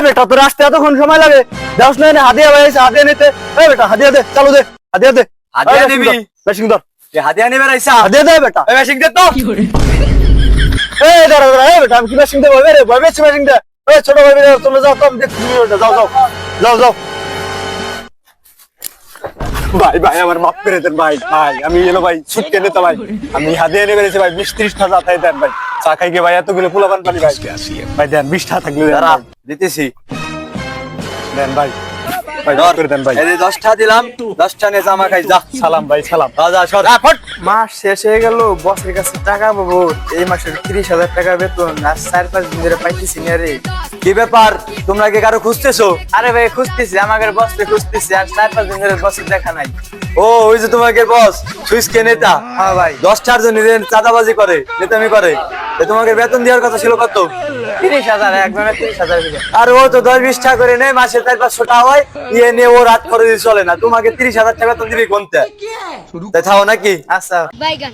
বেটা তোর আসতে এতক্ষণ সময় লাগে যাস না হাদিয়া ভাই হাদিয়া নিতে বেটা হাদিয়া দে চালু দে হাদিয়া দে হাদিয়া দিবি মেশিন ধর হাদিয়া নিবে রাইসা হাদিয়া দে বেটা মেশিন দে তো দাঁড়া দাঁড়া বেটা আমি কি মেশিন দেবো রে ভয় পেয়েছি মেশিন দে ছোট ভাই চলে যাও তো দেখ যাও যাও যাও যাও ভাই ভাই আমার মাফ করে দেন ভাই ভাই আমি এলো ভাই ছুটকে নিতে ভাই আমি হাদিয়া নিয়ে বেরিয়েছি ভাই 20-30 টাকা তাই দেন ভাই চা খাইকে ভাই এতগুলো পোলাপান পানি ভাই ভাই দেন 20 টাকা থাকলে দেন দাঁড়া ভাই। দিতেছি দেন ভাই ভাই ধর করে দেন ভাই এই যে 10টা দিলাম 10টা নে জামা খাই যা সালাম ভাই সালাম যা সর ফট মাস শেষ হয়ে গেল, বসের কাছে টাকা পাবো। এই মাসের 30,000 টাকা বেতন আর 4-5 দিন ধরে পাইতেছি না রে। কি ব্যাপার তোমরা কি কারো খুঁজতেছো? আরে ভাই খুঁজতেছি, আমাদের বসকে খুঁজতেছি আর 4-5 দিন ধরে বসের দেখা নাই। ও ওই যে তোমাকে বস সুইচ কে নেতা হ্যাঁ ভাই 10টার জন্য চাঁদাবাজি করে নেতামি করে তোমাকে বেতন দেওয়ার কথা ছিল কত? 30,000, একজনের 30,000 করে। আর ও তো 10-20 টাকা করে নেয় মাসে 4-500 টাকা হয় ইয়ে নিয়ে ও রাত করে চলে না তোমাকে 30,000 টাকা তো দিবি কোনটা তাই থাও নাকি আচ্ছা Bye, guys.